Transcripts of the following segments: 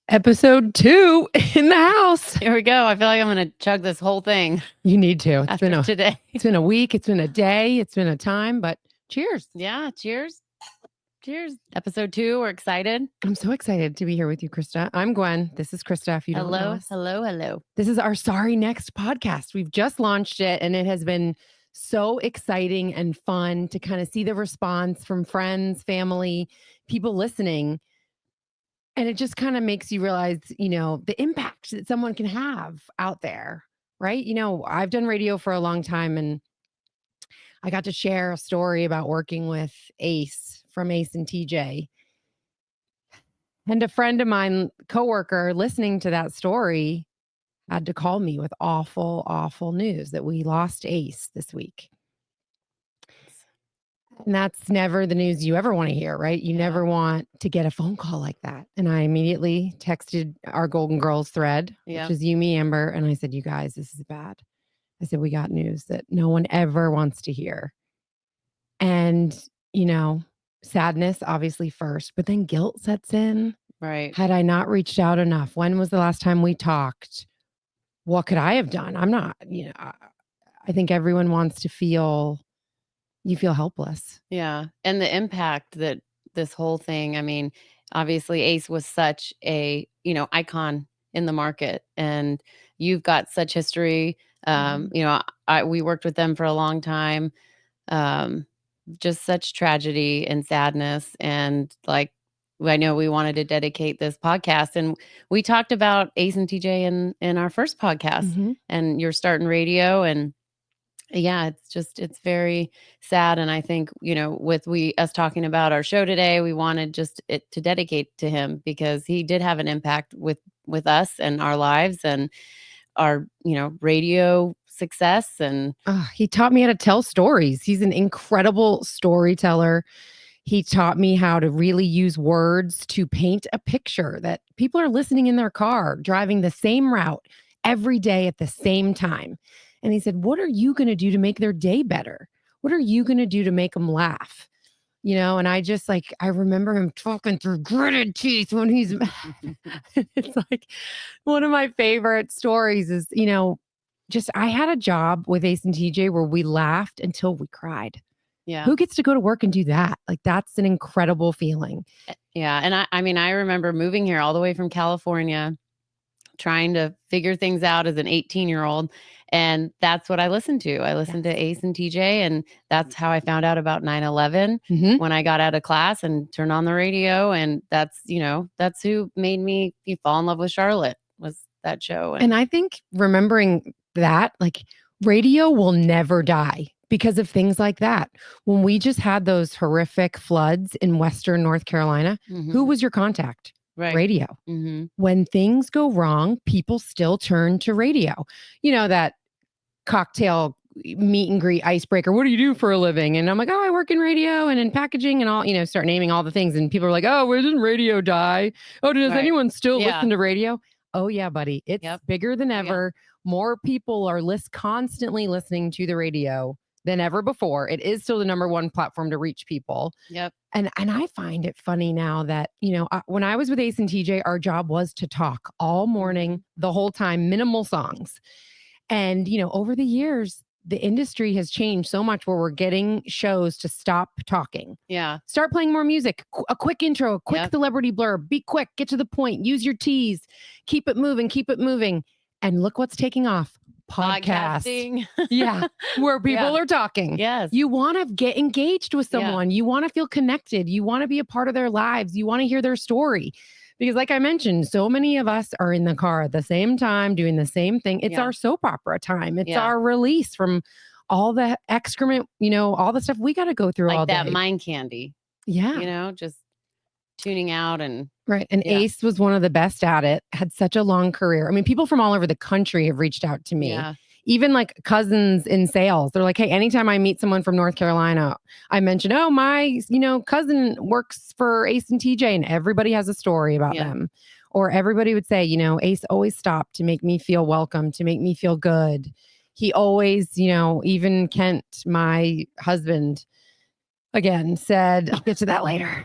Episode 2 in the house. Here we go. I feel like I'm going to chug this whole thing. You need to. After today. It's been a week. It's been a day. It's been a time, but cheers. Yeah. Cheers. Cheers. Episode 2. We're excited. I'm so excited to be here with you, Krista. I'm Gwen. This is Krista. If you don't know us. Hello. This is our Sorry Next podcast. We've just launched it and it has been so exciting and fun to kind of see the response from friends, family, people listening. And it just kind of makes you realize, the impact that someone can have out there, right? I've done radio for a long time and I got to share a story about working with Ace from Ace and T.J. And a friend of mine, coworker, listening to that story, had to call me with awful, awful news that we lost Ace this week. And that's never the news you ever want to hear, right? You never want to get a phone call like that. And I immediately texted our Golden Girls thread, which is you, me, Amber. And I said, you guys, this is bad. I said, we got news that no one ever wants to hear. And, sadness, obviously, first, but then guilt sets in. Right. Had I not reached out enough? When was the last time we talked? What could I have done? I'm not, I think everyone wants to feel... You feel helpless. Yeah. And the impact that this whole thing, I mean, obviously Ace was such a, icon in the market and you've got such history. We worked with them for a long time. Just such tragedy and sadness. And I know we wanted to dedicate this podcast and we talked about Ace and TJ in our first podcast and you're starting radio and yeah, it's very sad. And I think, with us talking about our show today, we wanted just it to dedicate to him because he did have an impact with us and our lives and our, radio success. And he taught me how to tell stories. He's an incredible storyteller. He taught me how to really use words to paint a picture that people are listening in their car, driving the same route every day at the same time. And he said, what are you going to do to make their day better? What are you going to do to make them laugh? And I just I remember him talking through gritted teeth when he's, it's like one of my favorite stories is, I had a job with Ace and TJ where we laughed until we cried. Yeah. Who gets to go to work and do that? That's an incredible feeling. Yeah. And I remember moving here all the way from California, trying to figure things out as an 18-year-old. And that's what I listened to. I listened to Ace and TJ, and that's how I found out about 9/11 when I got out of class and turned on the radio. And that's who made me fall in love with Charlotte, was that show. And I think remembering that, radio will never die because of things like that. When we just had those horrific floods in Western North Carolina, who was your contact? Right. Radio. When things go wrong, people still turn to radio. That cocktail meet and greet icebreaker. What do you do for a living? And I'm like, I work in radio and in packaging and all, start naming all the things. And people are like, where didn't radio die? Oh, does anyone still listen to radio? Oh yeah, buddy. It's bigger than ever. More people are constantly listening to the radio than ever before. It is still the number one platform to reach people. Yep. And I find it funny now that, when I was with Ace and TJ, our job was to talk all morning, the whole time, minimal songs. And, over the years, the industry has changed so much where we're getting shows to stop talking. Yeah. Start playing more music, a quick intro, a quick celebrity blurb, be quick, get to the point, use your T's, keep it moving. And look what's taking off. Podcasting. Yeah. Where people are talking. Yes. You want to get engaged with someone. You want to feel connected. You want to be a part of their lives. You want to hear their story. Because like I mentioned, so many of us are in the car at the same time doing the same thing. It's our soap opera time. It's our release from all the excrement, all the stuff we got to go through all day. Like that mind candy. Yeah. Just tuning out and... Right. And Ace was one of the best at it, had such a long career. I mean, people from all over the country have reached out to me. Yeah. Even cousins in sales. They're like, hey, anytime I meet someone from North Carolina, I mention, my, cousin works for Ace and TJ, and everybody has a story about them. Or everybody would say, Ace always stopped to make me feel welcome, to make me feel good. He always, even Kent, my husband, again, said, I'll get to that later,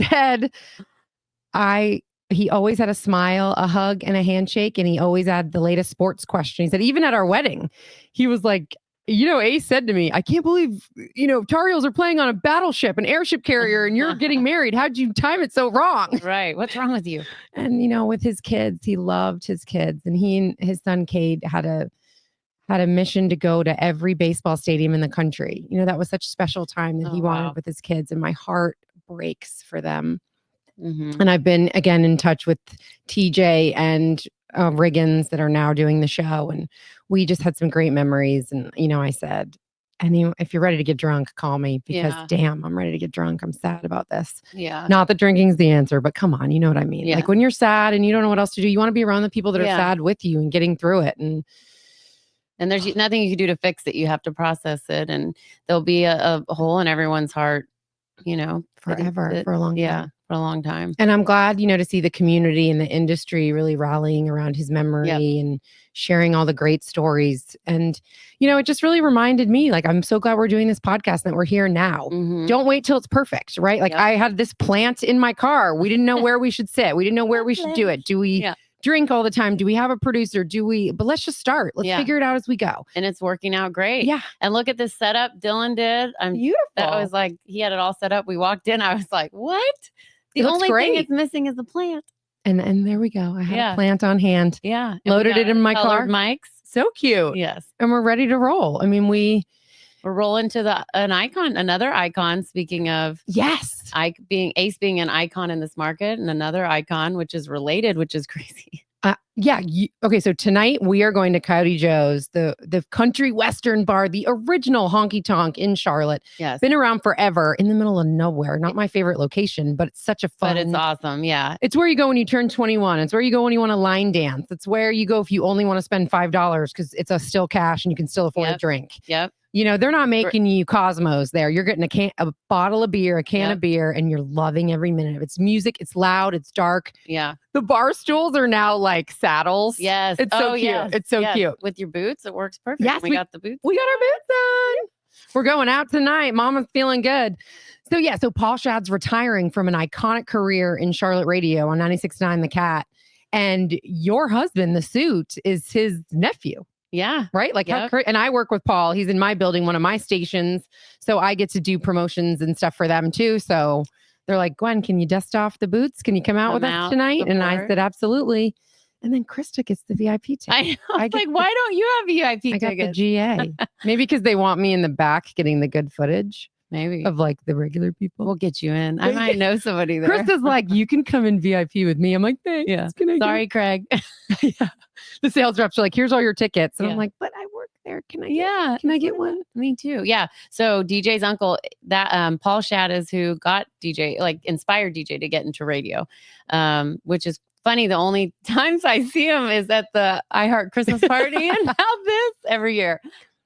said, I he always had a smile, a hug, and a handshake. And he always had the latest sports question. He said, even at our wedding, he was like, Ace said to me, I can't believe, Tar Heels are playing on a battleship, an airship carrier, and you're getting married. How'd you time it so wrong? Right. What's wrong with you? And, with his kids, he loved his kids. And he and his son, Cade, had a mission to go to every baseball stadium in the country. That was such a special time that he wanted with his kids. And my heart breaks for them. Mm-hmm. And I've been, again, in touch with TJ and Riggins that are now doing the show. And we just had some great memories. And, I said, if you're ready to get drunk, call me because damn, I'm ready to get drunk. I'm sad about this. Yeah. Not that drinking's the answer, but come on, you know what I mean? Yeah. Like when you're sad and you don't know what else to do, you want to be around the people that are sad with you and getting through it. And there's nothing you can do to fix it. You have to process it. And there'll be a hole in everyone's heart, forever, for a long time. Yeah, for a long time. And I'm glad, to see the community and the industry really rallying around his memory and sharing all the great stories. And, it just really reminded me, like, I'm so glad we're doing this podcast and that we're here now. Mm-hmm. Don't wait till it's perfect, right? Like I had this plant in my car. We didn't know where we should sit. We didn't know where we should do it. Do we drink all the time? Do we have a producer? But let's just start. Let's figure it out as we go. And it's working out great. Yeah. And look at this setup Dylan did. Beautiful. That was like, he had it all set up. We walked in. I was like, what? The only thing it's missing is the plant. And there we go. I had a plant on hand. Yeah. And loaded it in my car. Mics. So cute. Yes. And we're ready to roll. I mean, we're rolling to another icon. Speaking of Ace being an icon in this market, and another icon, which is related, which is crazy. Okay, so tonight we are going to Coyote Joe's, the country western bar, the original honky tonk in Charlotte. Yes. Been around forever, in the middle of nowhere. Not my favorite location, but it's such a fun. But it's awesome, yeah. It's where you go when you turn 21. It's where you go when you want to line dance. It's where you go if you only want to spend $5 because it's still cash and you can still afford a drink. Yep. They're not making you Cosmos there. You're getting a bottle of beer, a can of beer, and you're loving every minute of it. It's music. It's loud. It's dark. Yeah. The bar stools are now like saddles. Yes. It's so cute. Yes. It's so cute. With your boots, it works perfect. Yes, we got the boots. We got our boots on. We're going out tonight. Mama's feeling good. So Paul Shad's retiring from an iconic career in Charlotte radio on 96.9 The Cat. And your husband, the Suit, is his nephew. Yeah. Right? Like, and I work with Paul. He's in my building, one of my stations. So I get to do promotions and stuff for them too. So they're like, Gwen, can you dust off the boots? Can you come out with us tonight? And I said, absolutely. And then Krista gets the VIP ticket. I know. I was like, why don't you have VIP tickets? I got the GA. Maybe because they want me in the back getting the good footage. Maybe. Of like the regular people. We'll get you in. I might know somebody there. Krista's like, you can come in VIP with me. I'm like, thanks. Yeah. Sorry, Craig. Yeah. The sales reps are like, here's all your tickets. And I'm like, but I work there. Can I get one? Me too. Yeah. So DJ's uncle, that Paul Shad is who got DJ, like inspired DJ to get into radio, which is funny. The only times I see him is at the iHeart Christmas party and have this every year.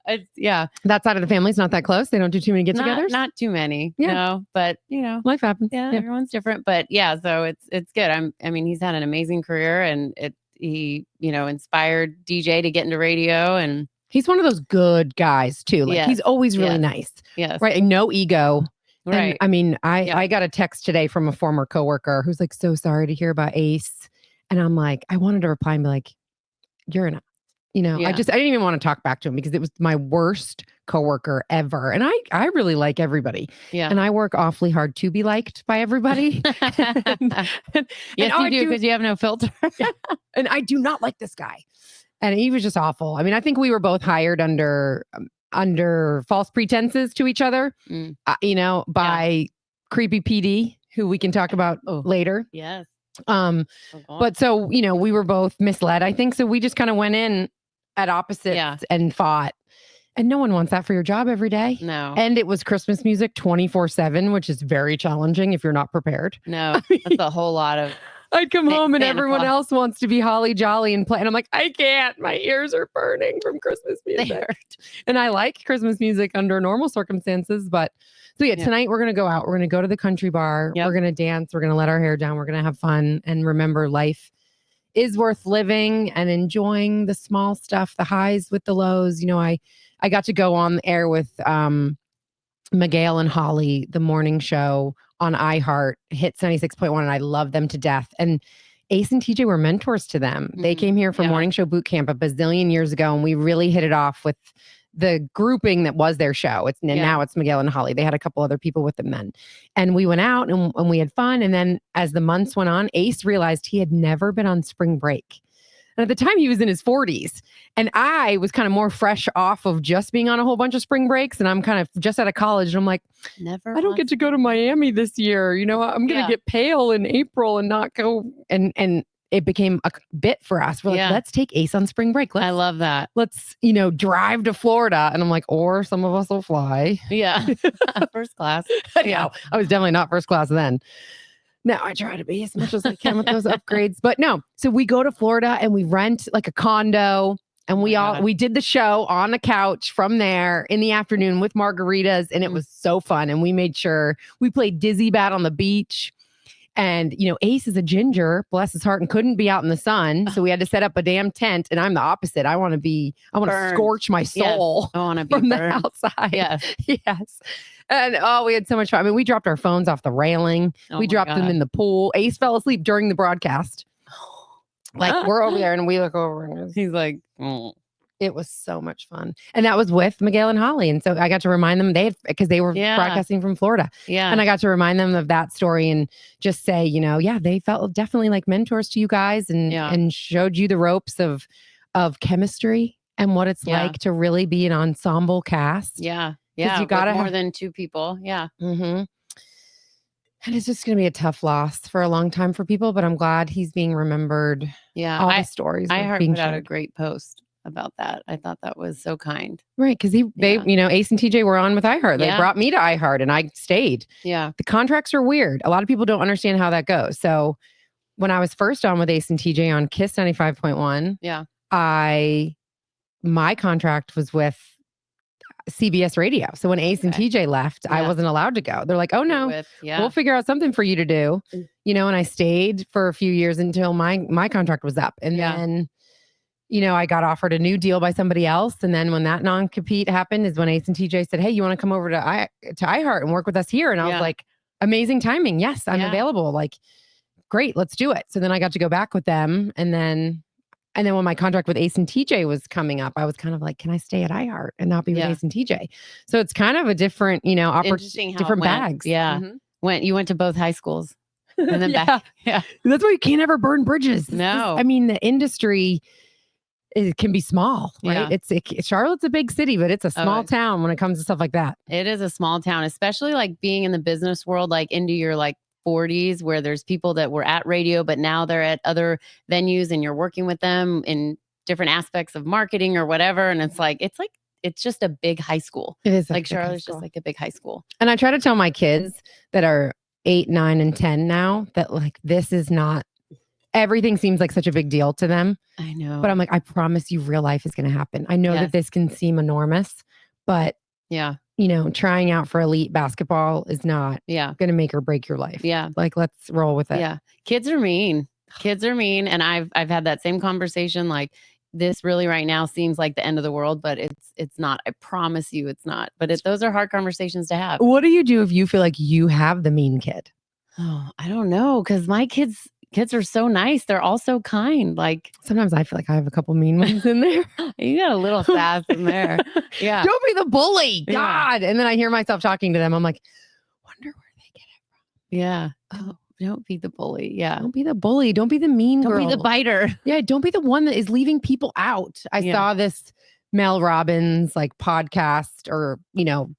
That side of the family's not that close. They don't do too many get-togethers. Not too many. No, but life happens. Yeah, everyone's different. But so it's good. I mean, he's had an amazing career, and he inspired DJ to get into radio, and he's one of those good guys too. Like he's always really nice. Yes. Right. And no ego. Right. And, I mean, I got a text today from a former coworker who's like, so sorry to hear about Ace. And I'm like, I wanted to reply and be like, you're an I didn't even want to talk back to him because it was my worst coworker ever. And I really like everybody. Yeah. And I work awfully hard to be liked by everybody. Yes, you do, because you have no filter. And I do not like this guy. And he was just awful. I mean, I think we were both hired under false pretenses to each other, by creepy PD, who we can talk about later. Yes. But so, we were both misled, I think. So we just kind of went in at opposites and fought. And no one wants that for your job every day. No. And it was Christmas music 24/7, which is very challenging if you're not prepared. No, that's a whole lot of. I'd come home and everyone else wants to be holly jolly and play. And I'm like, I can't. My ears are burning from Christmas music. And I like Christmas music under normal circumstances. But tonight we're going to go out. We're going to go to the country bar. We're going to dance. We're going to let our hair down. We're going to have fun and remember life is worth living and enjoying the small stuff, the highs with the lows. I got to go on the air with Miguel and Holly, the morning show on iHeart, Hits 96.1, and I love them to death. And Ace and TJ were mentors to them. They came here for morning show boot camp a bazillion years ago, and we really hit it off with the grouping that was their show. Now it's Miguel and Holly. They had a couple other people with them then. And we went out and we had fun. And then as the months went on, Ace realized he had never been on spring break. And at the time he was in his 40s. And I was kind of more fresh off of just being on a whole bunch of spring breaks. And I'm kind of just out of college. And I'm like, I don't get to go to Miami this year. You know, I'm going to get pale in April and not go. And it became a bit for us. We're like, let's take Ace on spring break. I love that. Let's, drive to Florida. And I'm like, or some of us will fly. Yeah. First class. Yeah. I was definitely not first class then. Now I try to be as much as I can with those upgrades. But no. So we go to Florida and we rent like a condo. And we did the show on the couch from there in the afternoon with margaritas. And it was so fun. And we made sure we played Dizzy Bat on the beach. And, Ace is a ginger, bless his heart, and couldn't be out in the sun. So we had to set up a damn tent. And I'm the opposite. I want to scorch my soul I want to be from burned. the outside. Yes. Yes. And we had so much fun. I mean, we dropped our phones off the railing. We dropped them in the pool. Ace fell asleep during the broadcast. Like we're over there and we look over and he's like, It was so much fun. And that was with Miguel and Holly. And so I got to remind them because they were broadcasting from Florida. Yeah. And I got to remind them of that story and just say, they felt definitely like mentors to you guys and showed you the ropes of chemistry and what it's like to really be an ensemble cast. Yeah. Yeah. You got more than two people. Yeah. Mm-hmm. And it's just going to be a tough loss for a long time for people, but I'm glad he's being remembered. Yeah. All the stories. I put out a great post about that. I thought that was so kind. Right. Because they, Ace and TJ were on with iHeart. They brought me to iHeart and I stayed. Yeah. The contracts are weird. A lot of people don't understand how that goes. So when I was first on with Ace and TJ on Kiss 95.1, my contract was with CBS Radio. So when Ace and TJ left, I wasn't allowed to go. They're like, oh no, we'll figure out something for you to do. And I stayed for a few years until my contract was up. And then I got offered a new deal by somebody else. And then when that non-compete happened is when Ace and TJ said, hey, you want to come over to iHeart and work with us here? And I was like, amazing timing. Yes, I'm available. Like, great, let's do it. So then I got to go back with them. And then when my contract with Ace and TJ was coming up, I was kind of like, can I stay at iHeart and not be with Ace and TJ? So it's kind of a different, different bags. Yeah. Mm-hmm. You went to both high schools. And then back. Yeah. That's why you can't ever burn bridges. No. The industry... It can be small, right? Yeah. Charlotte's a big city, but it's a small town when it comes to stuff like that. It is a small town, especially like being in the business world, like into your 40s, where there's people that were at radio, but now they're at other venues and you're working with them in different aspects of marketing or whatever. And it's just a big high school. It is like Charlotte's just like a big high school. And I try to tell my kids that are 8, 9, and 10 now that this is not. Everything seems like such a big deal to them. I know. But I'm like, I promise you real life is going to happen. I know that this can seem enormous, but trying out for elite basketball is not going to make or break your life. Yeah. Let's roll with it. Yeah. Kids are mean. And I've had that same conversation. Like, this really right now seems like the end of the world, but it's not. I promise you it's not. But those are hard conversations to have. What do you do if you feel like you have the mean kid? Oh, I don't know. Because my kids are so nice. They're all so kind. Like, sometimes I feel like I have a couple mean ones in there. You got a little sass in there. Yeah. Don't be the bully. God. And then I hear myself talking to them. I'm like, wonder where they get it from. Yeah. Oh, don't be the bully. Yeah. Don't be the bully. Don't be the mean girl. Don't be the biter. Yeah. Don't be the one that is leaving people out. I saw this Mel Robbins podcast or,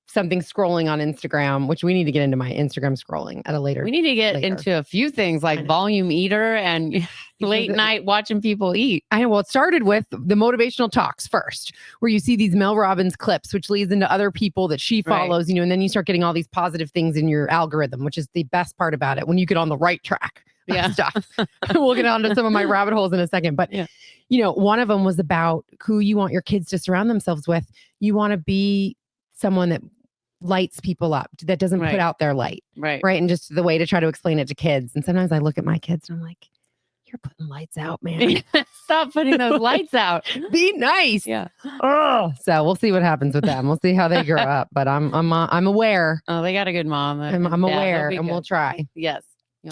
something scrolling on Instagram, which we need to get into my Instagram scrolling at a later. We need to get into a few things like volume eater and late night watching people eat. I know. Well, it started with the motivational talks first, where you see these Mel Robbins clips, which leads into other people that she follows, and then you start getting all these positive things in your algorithm, which is the best part about it when you get on the right track. Stuff. We'll get onto some of my rabbit holes in a second. But, one of them was about who you want your kids to surround themselves with. You want to be someone that lights people up, that doesn't put out their light. Right. And just the way to try to explain it to kids. And sometimes I look at my kids and I'm like, you're putting lights out, man. Stop putting those lights out. Be nice. Yeah. Oh, so we'll see what happens with them. We'll see how they grow up. But I'm aware. Oh, they got a good mom. I'm aware, and we'll try. Yes.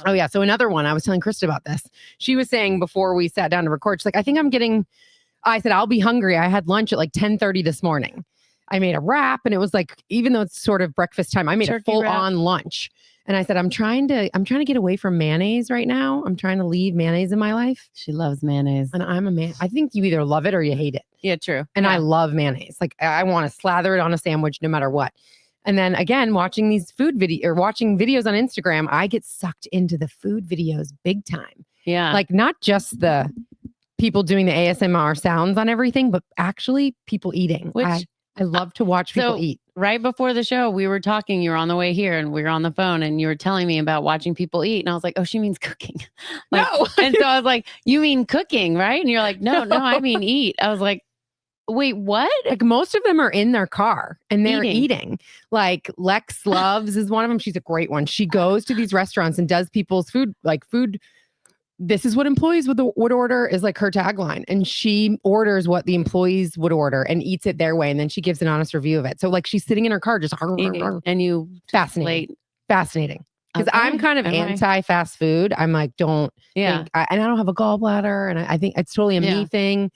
Oh, yeah. So another one, I was telling Krista about this. She was saying before we sat down to record, she's like, I said, I'll be hungry. I had lunch at like 10:30 this morning. I made a wrap and it was like, even though it's sort of breakfast time, I made Turkey a full wrap. on lunch. And I said, I'm trying to get away from mayonnaise right now. I'm trying to leave mayonnaise in my life. She loves mayonnaise. And I'm a man. I think you either love it or you hate it. Yeah, true. And yeah. I love mayonnaise. Like I want to slather it on a sandwich no matter what. And then again, watching these watching videos on Instagram, I get sucked into the food videos big time. Yeah. Like not just the people doing the ASMR sounds on everything, but actually people eating. Which I love to watch people eat. Right before the show, we were talking, you were on the way here and we were on the phone and you were telling me about watching people eat. And I was like, oh, she means cooking. Like, no. And so I was like, you mean cooking, right? And you're like, no, I mean eat. I was like, wait, what? Like most of them are in their car and they're eating. Like Lex Loves is one of them. She's a great one. She goes to these restaurants and does people's food. This is what employees would order is like her tagline. And she orders what the employees would order and eats it their way. And then she gives an honest review of it. So like she's sitting in her car just eating. And you fascinating. Because I'm kind of anti-fast food. I'm like, don't think, and I don't have a gallbladder. And I think it's totally a me thing.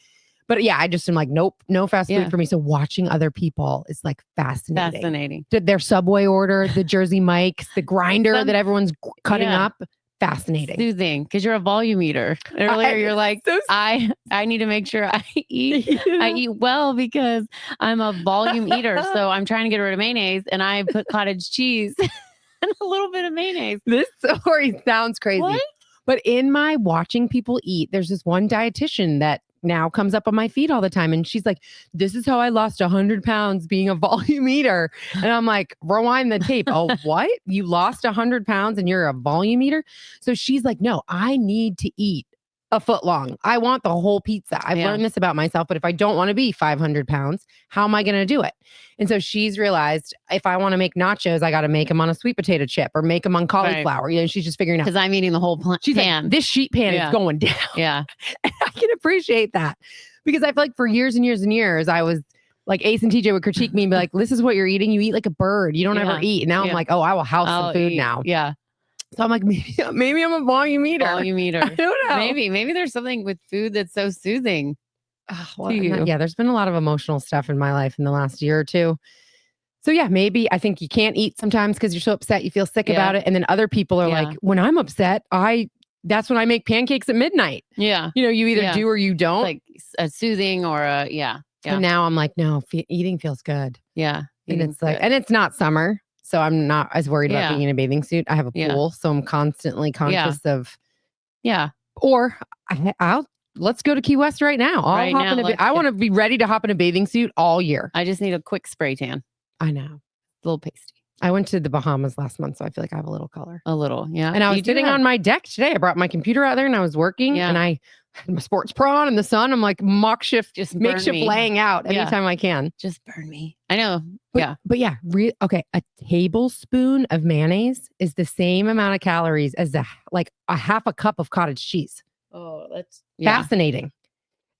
But yeah, I just am like, nope, no fast food for me. So watching other people is like fascinating. Their Subway order, the Jersey Mike's, the grinder that everyone's cutting up. Fascinating. Soothing, because you're a volume eater. Earlier, you're like, I need to make sure I eat. I eat well because I'm a volume eater. So I'm trying to get rid of mayonnaise, and I put cottage cheese and a little bit of mayonnaise. This story sounds crazy, what? But in my watching people eat, there's this one dietitian that now comes up on my feed all the time. And she's like, this is how I lost 100 pounds being a volume eater. And I'm like, rewind the tape. Oh, what? You lost 100 pounds and you're a volume eater? So she's like, no, I need to eat a foot long. I want the whole pizza. I've learned this about myself, but if I don't want to be 500 pounds, how am I going to do it? And so she's realized if I want to make nachos, I got to make them on a sweet potato chip or make them on cauliflower. You know, she's just figuring out. Because I'm eating the whole she's pan. Like, this sheet pan is going down. Yeah. And I can appreciate that because I feel like for years and years and years, I was like Ace and TJ would critique me and be like, this is what you're eating. You eat like a bird. You don't ever eat. And now I'm like, oh, I will house some food now. Yeah. So I'm like, maybe I'm a volume eater. Volume eater. I don't know. Maybe there's something with food that's so soothing to you. Yeah, there's been a lot of emotional stuff in my life in the last year or two. So yeah, maybe I think you can't eat sometimes because you're so upset, you feel sick about it. And then other people are like, when I'm upset, that's when I make pancakes at midnight. Yeah. You know, you either do or you don't. Like a soothing or a, And now I'm like, no, eating feels good. Yeah. And it's like, and it's not summer. So I'm not as worried about being in a bathing suit. I have a pool. So I'm constantly conscious of. Yeah. Or let's go to Key West right now. I want to be ready to hop in a bathing suit all year. I just need a quick spray tan. I know. A little pasty. I went to the Bahamas last month, so I feel like I have a little color. A little, yeah. And I was sitting on my deck today. I brought my computer out there and I was working and I had my sports bra on in the sun. I'm like makeshift laying out anytime I can. Just burn me. I know. But yeah, okay. A tablespoon of mayonnaise is the same amount of calories as a half a cup of cottage cheese. Oh, that's fascinating.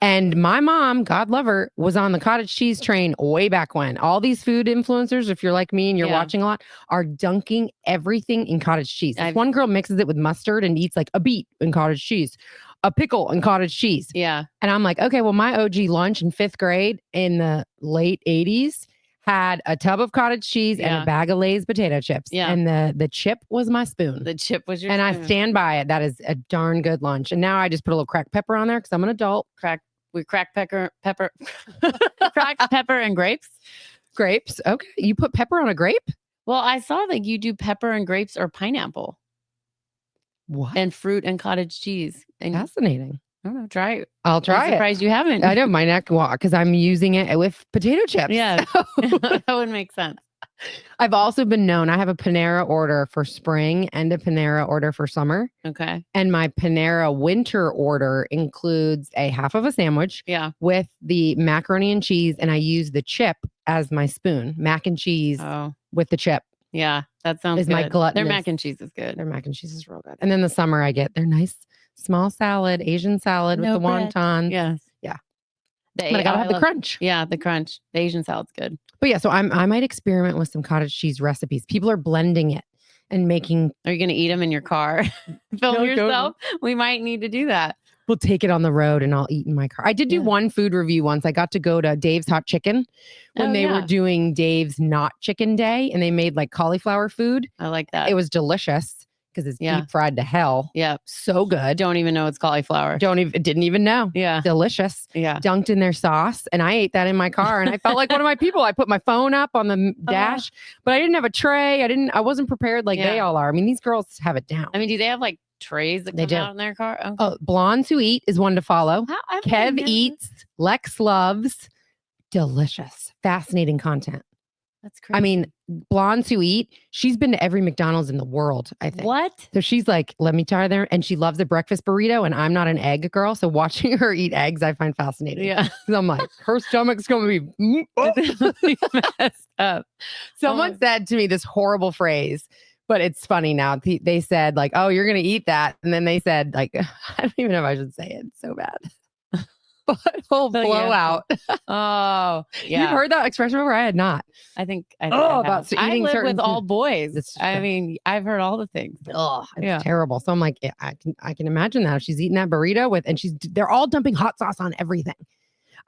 And my mom, God love her, was on the cottage cheese train way back when. All these food influencers, if you're like me and you're watching a lot, are dunking everything in cottage cheese. One girl mixes it with mustard and eats like a beet in cottage cheese, a pickle in cottage cheese. Yeah. And I'm like, okay, well, my OG lunch in 5th grade in the late 80s had a tub of cottage cheese and a bag of Lay's potato chips. Yeah. And the chip was my spoon. The chip was your spoon. And I stand by it. That is a darn good lunch. And now I just put a little cracked pepper on there because I'm an adult. We crack pepper, cracked pepper and grapes. Grapes. Okay. You put pepper on a grape? Well, I saw like you do pepper and grapes or pineapple. What? And fruit and cottage cheese. And fascinating. I don't know. Try it. I'll try it. I'm surprised you haven't. I know my neck walk because I'm using it with potato chips. Yeah. That would make sense. I've also been known. I have a Panera order for spring and a Panera order for summer. Okay. And my Panera winter order includes a half of a sandwich with the macaroni and cheese. And I use the chip as my spoon. Mac and cheese with the chip. Yeah, that sounds good. My gluttonous. Their mac and chease is good. Their mac and cheese is real good. And then the summer I get their nice small salad, Asian salad with the wontons. Yes. Yeah. But I gotta have the crunch. Yeah, the crunch. The Asian salad's good. But yeah, so I might experiment with some cottage cheese recipes. People are blending it and making. Are you going to eat them in your car? Film No, yourself? We might need to do that. We'll take it on the road and I'll eat in my car. I did do one food review once. I got to go to Dave's Hot Chicken when they were doing Dave's Not Chicken Day, and they made like cauliflower food. I like that. It was delicious because it's deep fried to hell. Yeah. So good. Don't even know it's cauliflower. Didn't even know. Yeah. Delicious. Yeah. Dunked in their sauce. And I ate that in my car. And I felt like one of my people. I put my phone up on the dash, but I didn't have a tray. I wasn't prepared like they all are. I mean, these girls have it down. I mean, do they have like trays that come out in their car? Okay. Oh, Blondes Who Eat is one to follow. Kev Eats, Lex Loves. Delicious. Fascinating content. That's crazy. I mean, Blondes Who Eat, she's been to every McDonald's in the world, I think. What? So she's like, let me try there. And she loves a breakfast burrito, and I'm not an egg girl. So watching her eat eggs, I find fascinating. Yeah. Because I'm like, her stomach's going to be messed up. Someone said to me this horrible phrase, but it's funny now. They said like, oh, you're going to eat that. And then they said like, I don't even know if I should say it. It's so bad. Butthole blowout. Oh, yeah. You've heard that expression before? I had not. I think about I eating live certain with all boys. I mean, I've heard all the things. Oh, it's terrible. So I'm like, I can imagine that. She's eating that burrito and they're all dumping hot sauce on everything.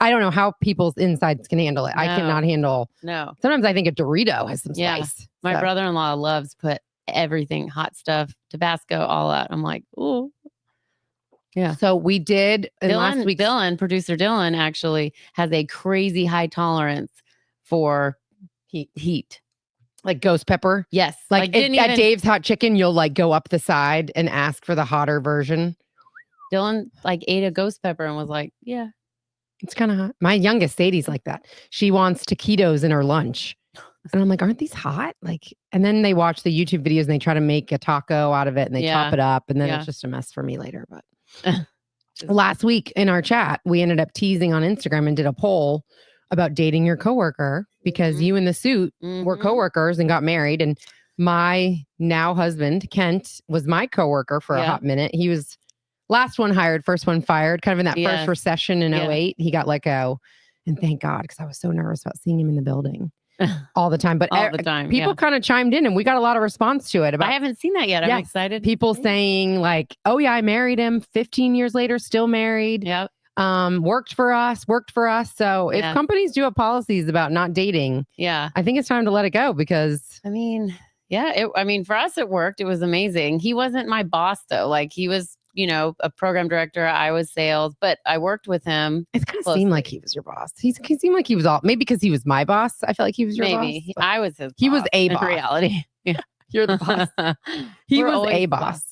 I don't know how people's insides can handle it. No. I cannot handle. No. Sometimes I think a Dorito has some spice. My brother-in-law loves put everything, hot stuff, Tabasco, all out. I'm like, ooh. Yeah. So we did last week. Producer Dylan actually has a crazy high tolerance for heat. Like ghost pepper? Yes. Like at Dave's Hot Chicken, you'll like go up the side and ask for the hotter version. Dylan like ate a ghost pepper and was like, yeah. It's kind of hot. My youngest Sadie's like that. She wants taquitos in her lunch. And I'm like, aren't these hot? Like, and then they watch the YouTube videos and they try to make a taco out of it and they chop it up. And then it's just a mess for me later. But last week in our chat, we ended up teasing on Instagram and did a poll about dating your coworker because you and the suit were coworkers and got married. And my now husband, Kent, was my coworker for a hot minute. He was last one hired, first one fired, kind of in that first recession in 2008. He got let go. And thank God, because I was so nervous about seeing him in the building all the time. But all the time, people kind of chimed in and we got a lot of response to it. I haven't seen that yet. I'm excited. People saying like, oh yeah, I married him 15 years later, still married. Yep. Worked for us. So if companies do have policies about not dating, I think it's time to let it go because I mean, for us it worked. It was amazing. He wasn't my boss though. Like he was, a program director. I was sales, but I worked with him. It kind of seemed like he was your boss. He seemed like he was maybe because he was my boss. I felt like he was your boss. Maybe I was his boss. He was a boss. In reality. Yeah. You're the boss. He was a boss.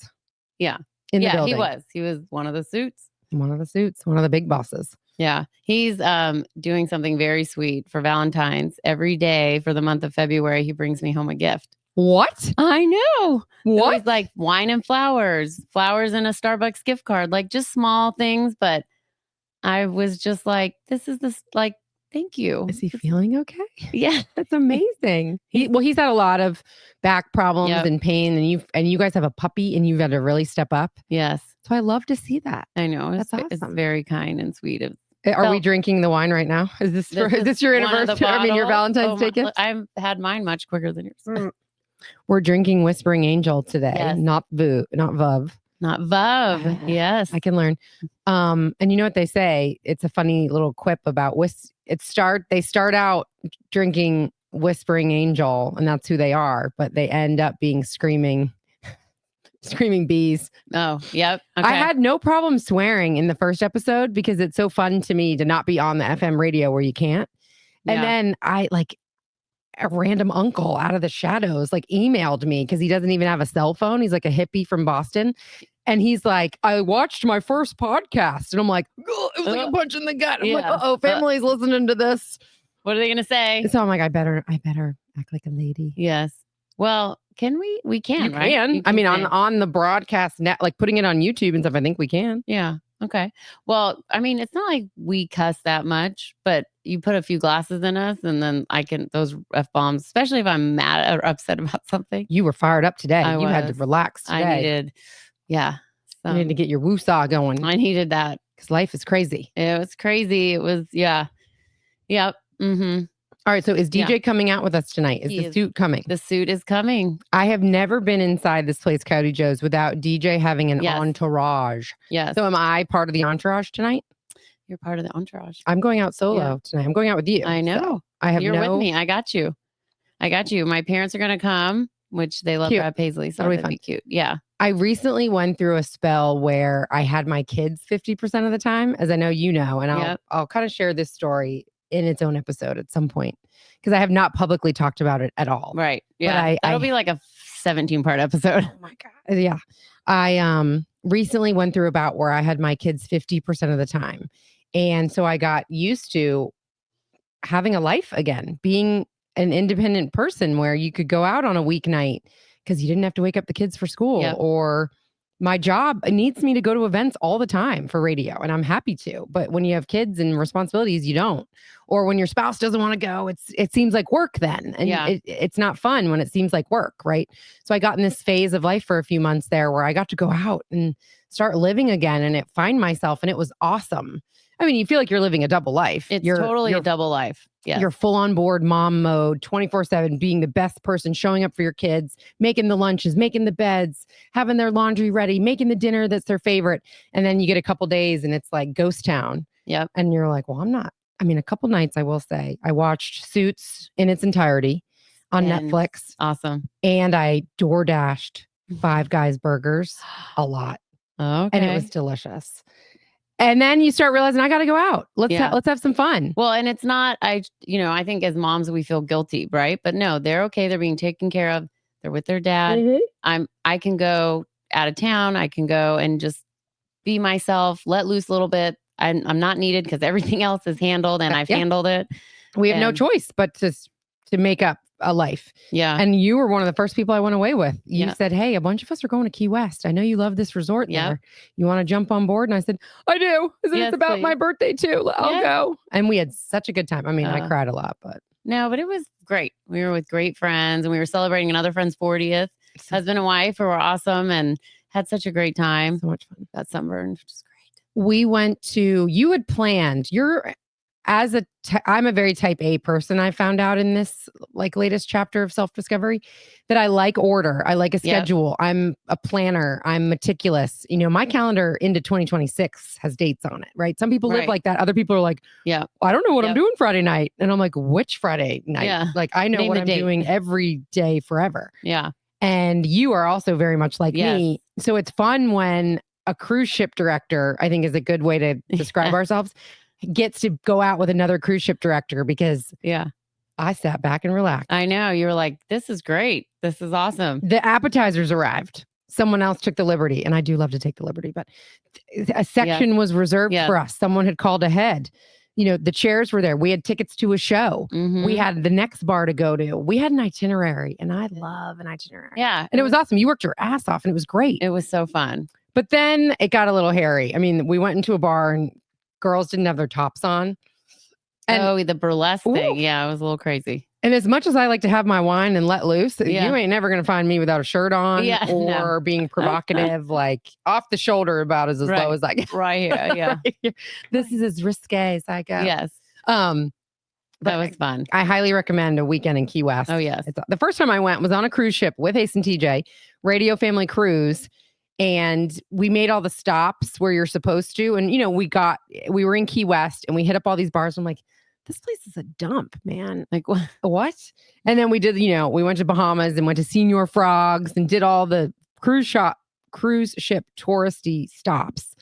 Yeah. In the building. He was. He was one of the suits. One of the big bosses. Yeah. He's doing something very sweet for Valentine's. Every day for the month of February, he brings me home a gift. What? I know. What? So he's like wine and flowers and a Starbucks gift card, like just small things. But I was just like, thank you. Is he feeling okay? Yeah. That's amazing. He's had a lot of back problems and pain, and you guys have a puppy and you've had to really step up. Yes. So I love to see that. I know. That's awesome. It's very kind and sweet. Are we drinking the wine right now? Is this your anniversary? I mean, your Valentine's Day gift? I've had mine much quicker than yours. We're drinking Whispering Angel today, not Vav. Not Vav. Yes. I can learn. And you know what they say? It's a funny little quip about they start out drinking Whispering Angel, and that's who they are, but they end up being screaming bees. Oh, yep. Okay. I had no problem swearing in the first episode because it's so fun to me to not be on the FM radio where you can't. And then a random uncle out of the shadows emailed me because he doesn't even have a cell phone. He's like a hippie from Boston. And he's like, I watched my first podcast. And I'm like, it was like a punch in the gut. I'm like, family's listening to this. What are they going to say? So I'm like, I better act like a lady. Yes. Well, can we? We can, you right? Can. I mean, on the broadcast net, putting it on YouTube and stuff, I think we can. Yeah. Okay. Well, I mean, it's not like we cuss that much, but you put a few glasses in us and then those F-bombs, especially if I'm mad or upset about something. You were fired up today. You had to relax today. I needed. Yeah. You needed to get your woosah going. I needed that. Because life is crazy. It was crazy. It was, yeah. Yep. Mm-hmm. All right. So is Yeah. DJ coming out with us tonight? Is He the is. suit coming? The suit is coming. I have never been inside this place, Coyote Joe's, without DJ having an Yes. entourage. Yes. So am I part of the entourage tonight? You're part of the entourage. I'm going out solo tonight. I'm going out with you. I know. So I have You're with me. I got you. My parents are going to come, which they love Cute. Brad Paisley. So That'll be that'd be cute. Yeah. I recently went through a spell where I had my kids 50% of the time, as I know you know, and I'll kind of share this story in its own episode at some point because I have not publicly talked about it at all. Right. Yeah. That'll be like a 17-part episode. Oh my God. Yeah. I recently went through about where I had my kids 50% of the time. And so I got used to having a life again, being an independent person where you could go out on a weeknight because you didn't have to wake up the kids for school. Or my job needs me to go to events all the time for radio, and I'm happy to. But when you have kids and responsibilities, you don't. Or when your spouse doesn't want to go, it seems like work then. And it's not fun when it seems like work, right? So I got in this phase of life for a few months there where I got to go out and start living again and find myself, and it was awesome. I mean, you feel like you're living a double life. It's totally a double life. Yeah. You're full on board mom mode, 24/7, being the best person, showing up for your kids, making the lunches, making the beds, having their laundry ready, making the dinner that's their favorite. And then you get a couple days and it's like ghost town. Yep. And you're like, well, I'm not. I mean, a couple nights, I will say, I watched Suits in its entirety on Netflix. Awesome. And I door dashed Five Guys burgers a lot. Okay. And it was delicious. And then you start realizing I got to go out. Let's have some fun. Well, and it's not, I think as moms, we feel guilty, right? But no, they're okay. They're being taken care of. They're with their dad. Mm-hmm. I can go out of town. I can go and just be myself, let loose a little bit. I'm not needed because everything else is handled and I've handled it. We have no choice but to make up a life. Yeah. And you were one of the first people I went away with. You said, hey, a bunch of us are going to Key West. I know you love this resort there. You want to jump on board? And I said, I do. It's about my birthday too. I'll go. And we had such a good time. I mean, I cried a lot, but. No, but it was great. We were with great friends and we were celebrating another friend's 40th. Husband and wife who were awesome and had such a great time. So much fun. Got sunburned, which is great. We went to, you had planned, I'm a very type A person. I found out in this latest chapter of self-discovery that I like order. I like a schedule. I'm a planner. I'm meticulous. My calendar into 2026 has dates on it, right? Some people live like that. Other people are like, I don't know what I'm doing Friday night. And I'm like, which Friday night? Yeah. I know what I'm doing every day forever. Yeah. And you are also very much like me. So it's fun when a cruise ship director, I think is a good way to describe ourselves, gets to go out with another cruise ship director because I sat back and relaxed. I know. You were like, this is great. This is awesome. The appetizers arrived. Someone else took the liberty, and I do love to take the liberty, but a section was reserved for us. Someone had called ahead. The chairs were there. We had tickets to a show. Mm-hmm. We had the next bar to go to. We had an itinerary, and I love an itinerary. Yeah. And it was awesome. You worked your ass off, and it was great. It was so fun. But then it got a little hairy. I mean, we went into a bar, and girls didn't have their tops on. And, the burlesque thing. Yeah, it was a little crazy. And as much as I like to have my wine and let loose, you ain't never going to find me without a shirt on or being provocative, off the shoulder about as low as I get. Right here, yeah. Right here. This is as risque as I go. Yes. That was fun. I highly recommend a weekend in Key West. Oh, yes. The first time I went was on a cruise ship with Ace and T.J, Radio Family Cruise. And we made all the stops where you're supposed to. And, we were in Key West and we hit up all these bars. I'm like, this place is a dump, man. Like what? And then we did, we went to Bahamas and went to Senior Frogs and did all the cruise ship touristy stops.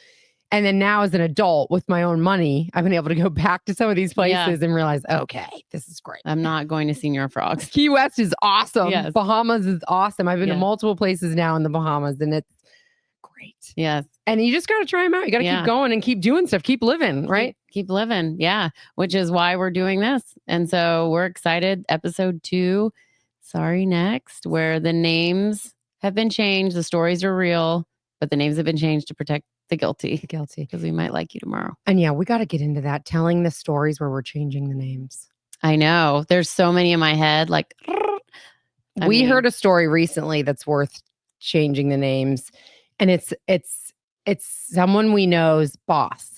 And then now as an adult with my own money, I've been able to go back to some of these places and realize, okay, this is great. I'm not going to Senior Frogs. Key West is awesome. Yes. Bahamas is awesome. I've been to multiple places now in the Bahamas and it's great. Yes. And you just got to try them out. You got to keep going and keep doing stuff. Keep living, right? Keep living. Yeah. Which is why we're doing this. And so we're excited. Episode 2, Sorry Next, where the names have been changed. The stories are real, but the names have been changed to protect the guilty. The guilty. Because we might like you tomorrow. And we got to get into that. Telling the stories where we're changing the names. I know. There's so many in my head. We heard a story recently that's worth changing the names. And it's someone we know's boss.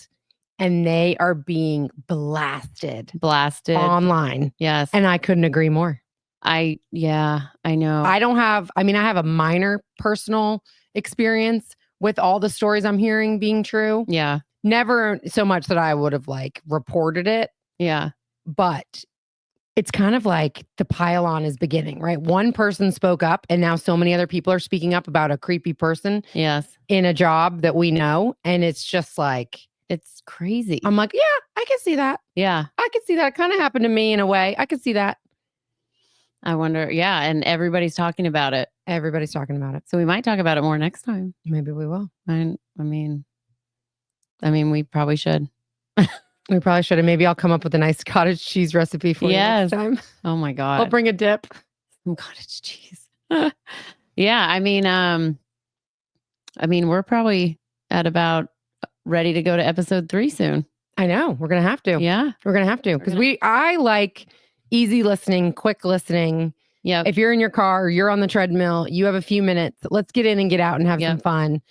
and they are being blasted Blasted. online. Yes. And I couldn't agree more. I know. I have a minor personal experience with all the stories I'm hearing being true. Yeah. Never so much that I would have like reported it, Yeah. but it's kind of like the pile-on is beginning, right? One person spoke up and now so many other people are speaking up about a creepy person Yes. in a job that we know. And it's just like, It's crazy. I'm like, yeah, I can see that. Yeah. I could see that. It kind of happened to me in a way. I could see that. I wonder. Yeah. And everybody's talking about it. Everybody's talking about it. So we might talk about it more next time. Maybe we will. I mean, we probably should. We probably should have. Maybe I'll come up with a nice cottage cheese recipe for you Yes. next time. Oh my God. I'll bring a dip. Some cottage cheese. Yeah. I mean, we're probably at about ready to go to episode 3 soon. I know. We're going to have to. Yeah. We're going to have to. Because I like easy listening, quick listening. Yeah. If you're in your car or you're on the treadmill, you have a few minutes. Let's get in and get out and have some fun.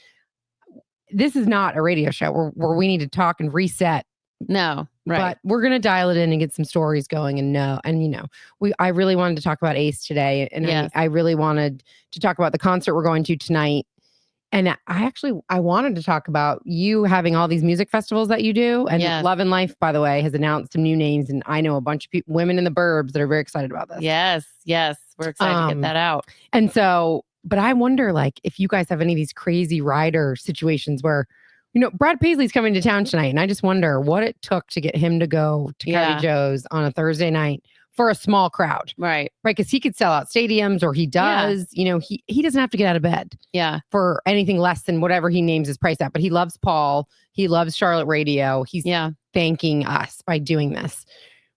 This is not a radio show where we need to talk and reset. No, right. But we're going to dial it in and get some stories going I really wanted to talk about Ace today. And I really wanted to talk about the concert we're going to tonight. And I wanted to talk about you having all these music festivals that you do. And Love and Life, by the way, has announced some new names. And I know a bunch of women in the burbs that are very excited about this. Yes. We're excited to get that out. And so, but I wonder, like, if you guys have any of these crazy rider situations where, Brad Paisley's coming to town tonight. And I just wonder what it took to get him to go to Coyote Joe's on a Thursday night for a small crowd. Right. Because he could sell out stadiums, or he does. He doesn't have to get out of bed. Yeah. For anything less than whatever he names his price at. But he loves Paul. He loves Charlotte Radio. He's thanking us by doing this.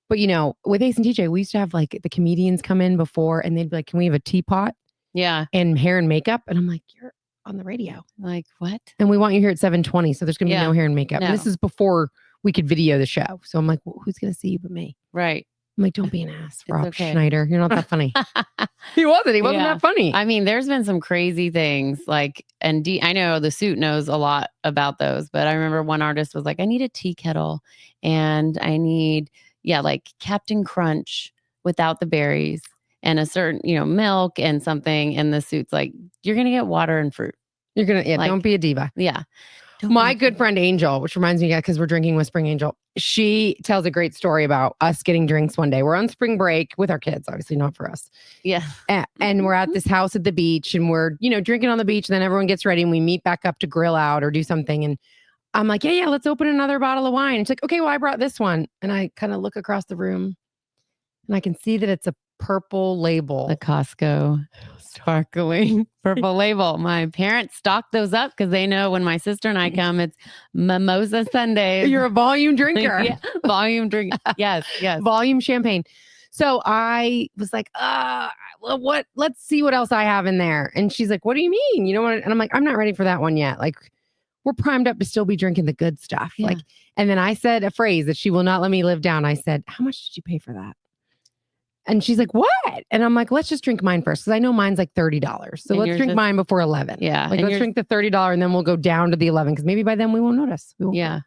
But with Ace and T.J, we used to have like the comedians come in before, and they'd be like, "Can we have a teapot?" Yeah. And hair and makeup. And I'm like, "You're on the radio." Like, what? And we want you here at 7:20. So there's gonna be no hair and makeup. No. And this is before we could video the show. So I'm like, well, who's gonna see you but me? Right. I'm like, don't be an ass, Rob Schneider. You're not that funny. He wasn't that funny. I mean, there's been some crazy things like, and I know the suit knows a lot about those, but I remember one artist was like, I need a tea kettle and I need, like Captain Crunch without the berries and a certain, milk and something. And the suit's like, you're going to get water and fruit. You're going to, don't be a diva. Yeah. My good friend Angel, which reminds me, because we're drinking with Spring Angel, she tells a great story about us getting drinks one day. We're on spring break with our kids, obviously not for us. Yeah. And we're at this house at the beach, and we're, drinking on the beach. And then everyone gets ready and we meet back up to grill out or do something. And I'm like, yeah, let's open another bottle of wine. It's like, okay, well, I brought this one. And I kind of look across the room and I can see that it's a purple label. The Costco sparkling purple label. My parents stock those up because they know when my sister and I come, it's Mimosa Sundays. You're a volume drinker. Yeah, volume drink. Yes. Volume champagne. So I was like, well, let's see what else I have in there. And she's like, what do you mean? And I'm like, I'm not ready for that one yet. Like, we're primed up to still be drinking the good stuff. Yeah. Like, and then I said a phrase that she will not let me live down. I said, how much did you pay for that? And she's like, what? And I'm like, let's just drink mine first. Because I know mine's like $30. So and let's drink mine before 11. Yeah. Like, let's drink the $30 and then we'll go down to the 11. Because maybe by then we won't notice. Yeah.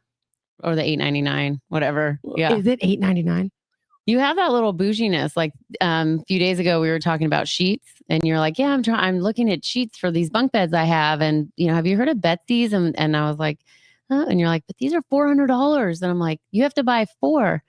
Or the $8.99, whatever. Yeah. Is it $8.99? You have that little bouginess. Like a few days ago, we were talking about sheets, and you're like, "Yeah, I'm looking at sheets for these bunk beds I have, and have you heard of Betsy's?" And I was like, "Huh?" And you're like, "But these are $400." And I'm like, "You have to buy 4."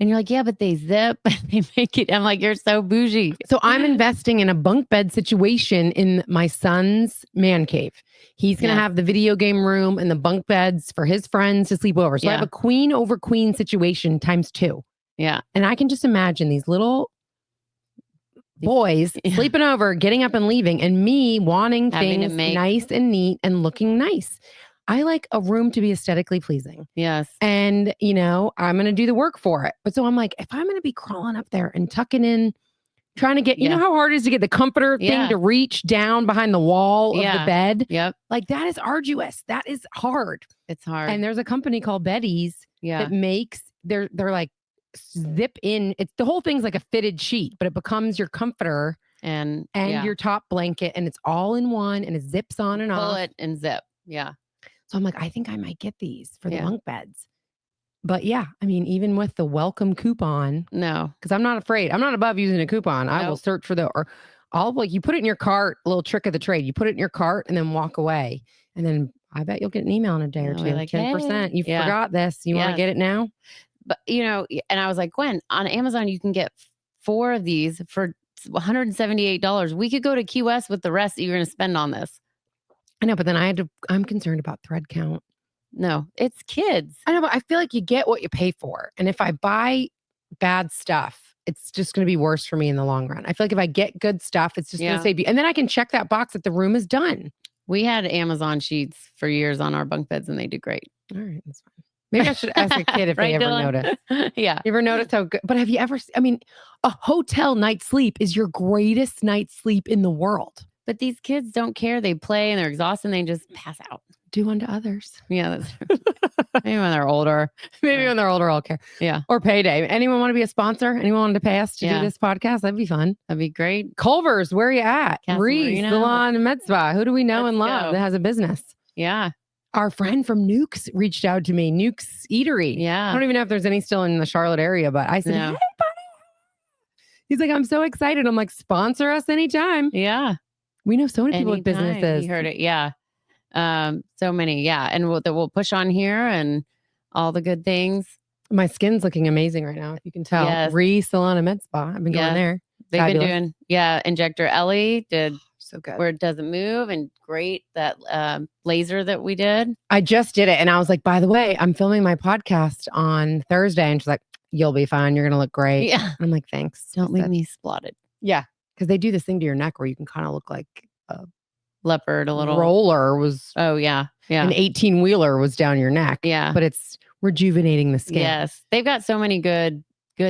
And you're like, "Yeah, but they zip and they make it." I'm like, "You're so bougie." So I'm investing in a bunk bed situation in my son's man cave. He's going to have the video game room and the bunk beds for his friends to sleep over. So I have a queen over queen situation times 2. Yeah. And I can just imagine these little boys sleeping over, getting up and leaving, and me wanting things nice and neat and looking nice. I like a room to be aesthetically pleasing. Yes. And, I'm going to do the work for it. But so I'm like, if I'm going to be crawling up there and tucking in, trying to get, you know how hard it is to get the comforter thing to reach down behind the wall of the bed? Yep. Like, that is arduous. That is hard. It's hard. And there's a company called Betty's that makes, they're like, zip in. It's the whole thing's like a fitted sheet, but it becomes your comforter and your top blanket, and it's all in one, and it zips on and off. Pull it and zip. Yeah. So I'm like, I think I might get these for the bunk beds. But yeah, I mean, even with the welcome coupon, No. because I'm not afraid. I'm not above using a coupon. I will Nope. search for or I'll like you put it in your cart, a little trick of the trade. You put it in your cart and then walk away. And then I bet you'll get an email in a day or They'll two. be like, 10%. "Hey." You Yeah. forgot this. You want to Yes. get it now? But, and I was like, "Gwen, on Amazon, you can get 4 of these for $178. We could go to Key West with the rest that you're gonna spend on this." I know, but then I'm concerned about thread count. No, it's kids. I know, but I feel like you get what you pay for. And if I buy bad stuff, it's just going to be worse for me in the long run. I feel like if I get good stuff, it's just going Yeah. to save you. And then I can check that box that the room is done. We had Amazon sheets for years on our bunk beds, and they did great. All right, that's fine. Maybe I should ask a kid if Right, they ever Dylan? notice. Yeah. You ever notice how good? But have you ever? I mean, a hotel night's sleep is your greatest night's sleep in the world. But these kids don't care. They play and they're exhausted and they just pass out. Do unto others. Yeah, that's true. Maybe when they're older. Maybe when they're older, I'll care. Yeah. Or payday. Anyone want to be a sponsor? Anyone want to pay us to Yeah. do this podcast? That'd be fun. That'd be great. Culver's, where are you at? Casa Reese, Marina. Salon, and Med Spa. Who do we know Let's and love go. that has a business? Yeah. Our friend from Nuke's reached out to me. Nuke's Eatery. I Yeah. don't even know if there's any still in the Charlotte area, but I said, No. hey, buddy. He's like, I'm so excited. I'm like, sponsor us anytime. Yeah. We know so many people with Anytime. businesses. You heard it. Yeah. So many. Yeah. And we'll push on here and all the good things. My skin's looking amazing right now, if you can tell. Yes. Reese, Salon, and Med Spa. I've been going Yes. there. They've Fabulous. been doing, Injector Ellie did So good. where it doesn't move, and great that laser that we did. I just did it. And I was like, by the way, I'm filming my podcast on Thursday. And she's like, you'll be fine. You're going to look great. Yeah. And I'm like, thanks. Don't leave me spotted. Yeah. Because they do this thing to your neck where you can kind of look like a Leopard, a little roller was, Oh yeah. Yeah. an 18-wheeler was down your neck. Yeah. But it's rejuvenating the skin. Yes. They've got so many good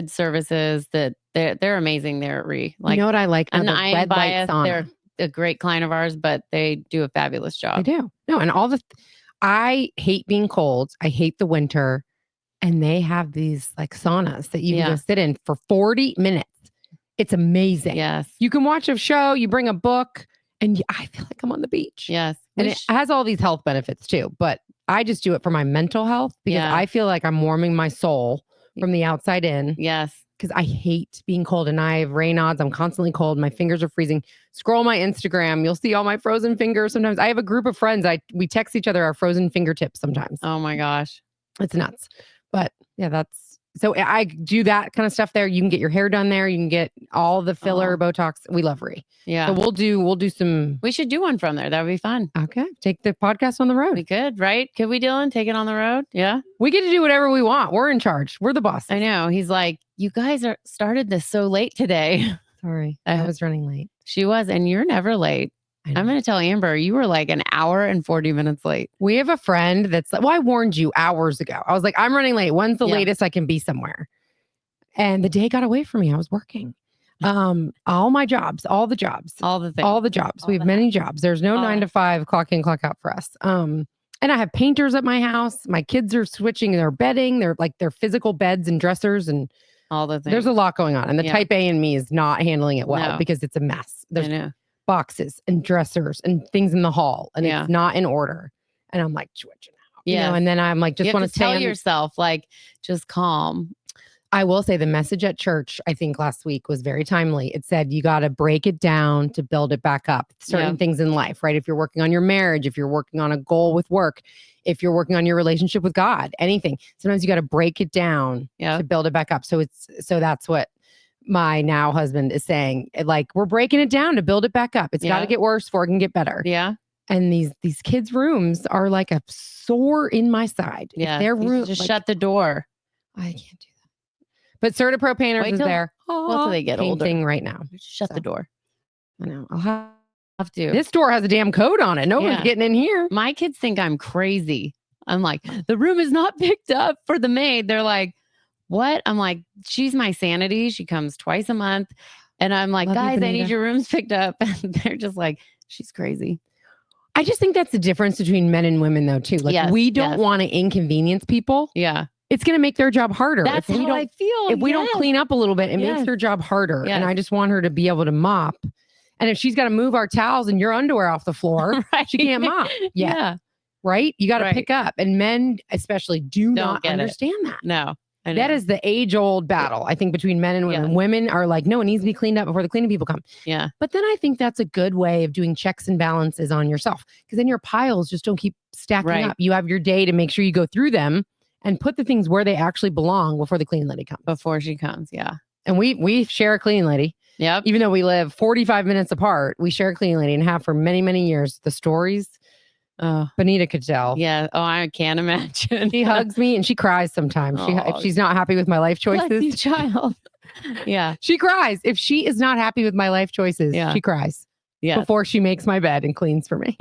services that they're amazing there at Re. You know what I like? I'm The not I am red light biased. sauna. They're a great client of ours, but they do a fabulous They job. do. No, and I hate being cold. I hate the winter. And they have these like saunas that you can just sit in for 40 minutes. It's amazing. Yes. You can watch a show, you bring a book, and I feel like I'm on the beach. Yes. And it has all these health benefits too. But I just do it for my mental health because I feel like I'm warming my soul from the outside in. Yes. Because I hate being cold and I have Raynaud's. I'm constantly cold. My fingers are freezing. Scroll my Instagram. You'll see all my frozen fingers. Sometimes I have a group of friends. We text each other our frozen fingertips sometimes. Oh my gosh. It's nuts. But yeah, so I do that kind of stuff there. You can get your hair done there. You can get all the filler, Botox. We love Re. Yeah. So we'll do some. We should do one from there. That would be fun. Okay. Take the podcast on the road. We could, right? Could we, Dylan? Take it on the road? Yeah. We get to do whatever we want. We're in charge. We're the boss. I know. He's like, you guys started this so late today. Sorry. I was running late. She was, and you're never late. I'm going to tell Amber, you were like an hour and 40 minutes late. We have a friend that's like, well, I warned you hours ago. I was like, I'm running late. When's the latest I can be somewhere? And the day got away from me. I was working. All my jobs, all the jobs. All the things. All the jobs. We have many jobs. There's no 9 to 5 clock in, clock out for us. And I have painters at my house. My kids are switching their bedding. They're like their physical beds and dressers and all the things. There's a lot going on. And the type A in me is not handling it well because it's a mess. There's boxes and dressers and things in the hall and it's not in order. And I'm like, switching out. You know, and then I'm like, just want to tell yourself, like, just calm. I will say the message at church, I think last week was very timely. It said, you got to break it down to build it back up. Certain things in life, right? If you're working on your marriage, if you're working on a goal with work, if you're working on your relationship with God, anything, sometimes you got to break it down to build it back up. So that's what my now husband is saying. Like, we're breaking it down to build it back up. It's got to get worse before it can get better. Yeah. And these kids' rooms are like a sore in my side. Yeah. Their room, just shut the door. I can't do that. But Certapro Painters is there. Till they get painting older. right now. Shut the door. I know. I'll have to. This door has a damn code on it. No one's getting in here. My kids think I'm crazy. I'm like, the room is not picked up for the maid. They're like, what? I'm like, she's my sanity. She comes twice a month. And I'm like, guys, I need your rooms picked up. And they're just like, she's crazy. I just think that's the difference between men and women, though, too. Like, we don't want to inconvenience people. Yeah. It's going to make their job harder. That's how I feel. If we don't clean up a little bit, it makes their job harder. And I just want her to be able to mop. And if she's got to move our towels and your underwear off the floor, she can't mop. Yeah. right? You got to Right. pick up. And men, especially, do Don't not get it. understand that. No. I That know. is the age-old battle, I think, between men and women. Yes. Women are like, no, it needs to be cleaned up before the cleaning people come. Yeah. But then I think that's a good way of doing checks and balances on yourself, because then your piles just don't keep stacking Right. up. You have your day to make sure you go through them and put the things where they actually belong before the cleaning lady comes. Before she comes. Yeah. And we share a cleaning lady. Yep. Even though we live 45 minutes apart, we share a cleaning lady and have for many, many years. The stories, Benita could tell. Yeah. Oh, I can't imagine. She hugs me and she cries sometimes. If she's not happy with my life choices. Bless you, child. Yeah. She cries. If she is not happy with my life choices, she cries. Yes. Before she makes my bed and cleans for me.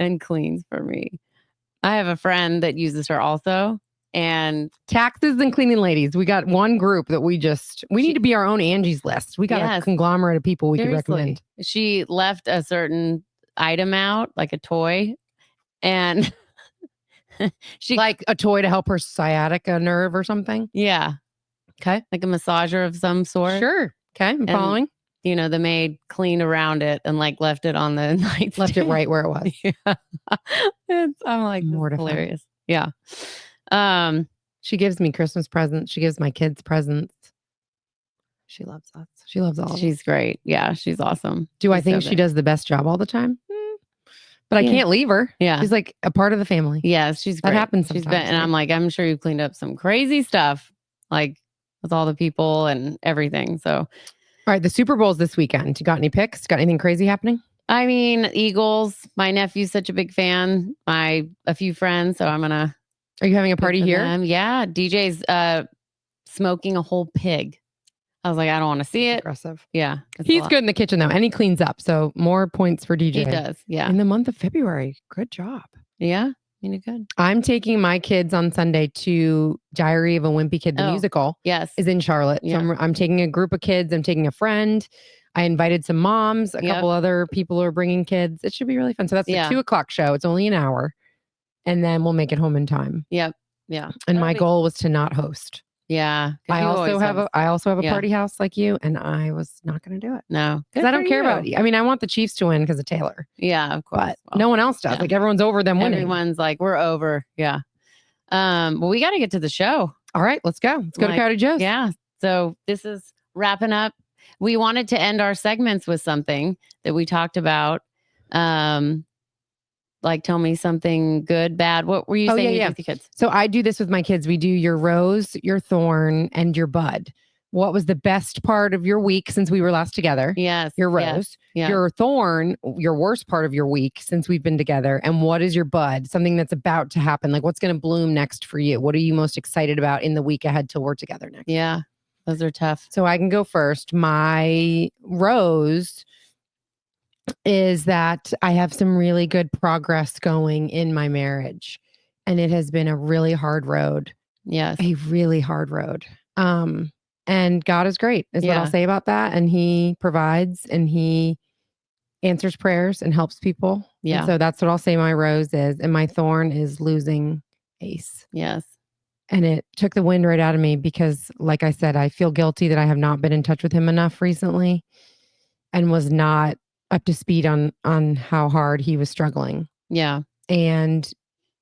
I have a friend that uses her also. And taxes and cleaning ladies. We got one group that we need to be our own Angie's List. We got a conglomerate of people we could recommend. She left a certain item out, like a toy. And she like a toy to help her sciatica nerve or something. Yeah. Okay. Like a massager of some sort. Sure. Okay. I'm following. You know, the maid cleaned around it and like left it on the nightstand. Left it right where it was. Yeah. I'm like, hilarious. Yeah. She gives me Christmas presents. She gives my kids presents. She loves us. She loves all of us. She's great. Yeah, she's awesome. Do I think she does the best job all the time? But I can't leave her. Yeah. She's like a part of the family. Yes, she's great. That happens sometimes. And I'm like, I'm sure you've cleaned up some crazy stuff, like with all the people and everything. So, all right, the Super Bowl's this weekend. You got any picks? Got anything crazy happening? I mean, Eagles. My nephew's such a big fan. A few friends. So I'm gonna. Are you having a party here? Yeah, DJ's smoking a whole pig. I was like, I don't want to see it. Aggressive. Yeah. He's good in the kitchen though, and he cleans up. So more points for DJ. He does. Yeah. In the month of February. Good job. Yeah. You did good. I'm taking my kids on Sunday to Diary of a Wimpy Kid, the musical. Yes. Is in Charlotte. Yeah. So I'm taking a group of kids. I'm taking a friend. I invited some moms. A couple other people are bringing kids. It should be really fun. So that's the 2:00 show. It's only an hour. And then we'll make it home in time. Yep. Yeah. And my goal was to not host. Yeah. I also have a party house like you, and I was not going to do it. No. Because I don't care about you. I mean, I want the Chiefs to win because of Taylor. Yeah, of course. But no one else does. Like everyone's over them winning. Everyone's like, we're over. Yeah. Well, we got to get to the show. All right, let's go. Let's go to Cowdy Joe's. Yeah. So this is wrapping up. We wanted to end our segments with something that we talked about. Like, tell me something good, bad. What were you saying with the kids? So I do this with my kids. We do your rose, your thorn, and your bud. What was the best part of your week since we were last together? Yes. Your rose. Yeah. Your thorn, your worst part of your week since we've been together. And what is your bud? Something that's about to happen. Like what's going to bloom next for you? What are you most excited about in the week ahead till we're together next? Yeah. Those are tough. So I can go first. My rose is that I have some really good progress going in my marriage. And it has been a really hard road. Yes. A really hard road. And God is great, is what I'll say about that. And he provides and he answers prayers and helps people. Yeah. And so that's what I'll say my rose is. And my thorn is losing Ace. Yes. And it took the wind right out of me because, like I said, I feel guilty that I have not been in touch with him enough recently and was not up to speed on how hard he was struggling. Yeah. And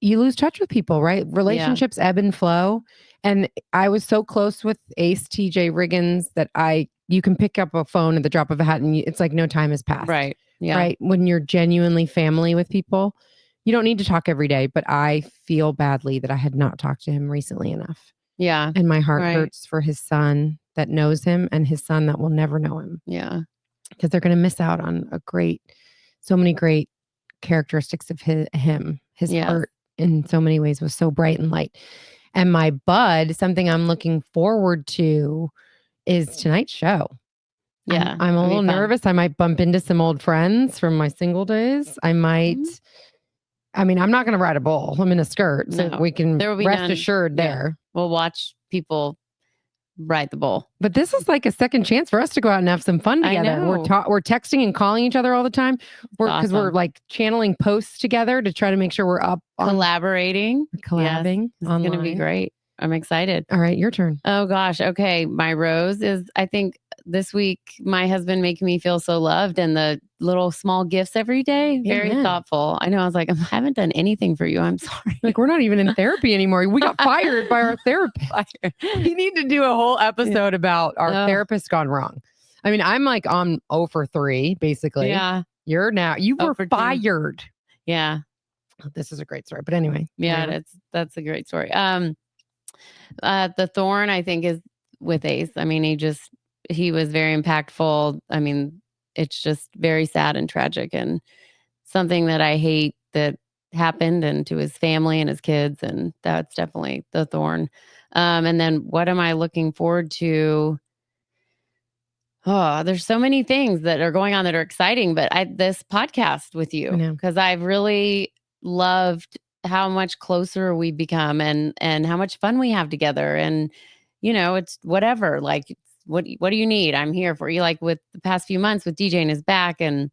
you lose touch with people, right? Relationships ebb and flow. And I was so close with Ace T.J. Riggins that you can pick up a phone at the drop of a hat and it's like no time has passed. Right. Yeah. Right. When you're genuinely family with people, you don't need to talk every day, but I feel badly that I had not talked to him recently enough. Yeah. And my heart hurts for his son that knows him and his son that will never know him. Yeah. Because they're going to miss out on so many great characteristics of him. His heart in so many ways was so bright and light. And my bud, something I'm looking forward to is tonight's show. Yeah. I'm a little nervous. I might bump into some old friends from my single days. I might, I mean, I'm not going to ride a bull. I'm in a skirt. So we can rest assured there. We'll watch people ride the bull. But this is like a second chance for us to go out and have some fun together. We're texting and calling each other all the time. Because we're like channeling posts together to try to make sure we're up. Collaborating. Collabing. It's going to be great. I'm excited. All right, your turn. Oh gosh. Okay. My rose is, I think this week, my husband making me feel so loved, and the little small gifts every day, very Amen. thoughtful. I know, I was like, I haven't done anything for you. I'm sorry. Like, we're not even in therapy anymore. We got fired by our therapist. We need to do a whole episode about our therapist gone wrong. I mean, I'm like on 0 for 3, basically. Yeah. You were fired. Yeah. This is a great story. But anyway. Yeah, that's a great story. The thorn, I think, is with Ace. I mean, he was very impactful. I mean, it's just very sad and tragic, and something that I hate that happened, and to his family and his kids, and that's definitely the thorn. And then what am I looking forward to? Oh, there's so many things that are going on that are exciting, but this podcast with you, because I've really loved how much closer we've become, and how much fun we have together. And it's whatever. Like, what do you need? I'm here for you. Like with the past few months with DJ and his back, and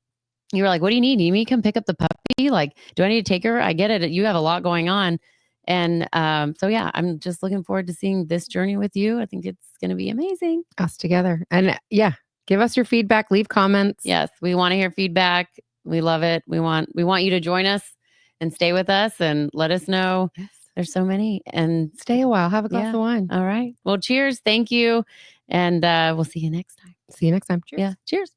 you were like, what do you need? Do you need me to come pick up the puppy? Like, do I need to take her? I get it. You have a lot going on. And so, yeah, I'm just looking forward to seeing this journey with you. I think it's going to be amazing. Us together. And give us your feedback. Leave comments. Yes, we want to hear feedback. We love it. We want you to join us and stay with us and let us know. Yes. There's so many. And stay a while. Have a glass of wine. All right. Well, cheers. Thank you. And we'll see you next time. See you next time. Cheers. Yeah. Cheers.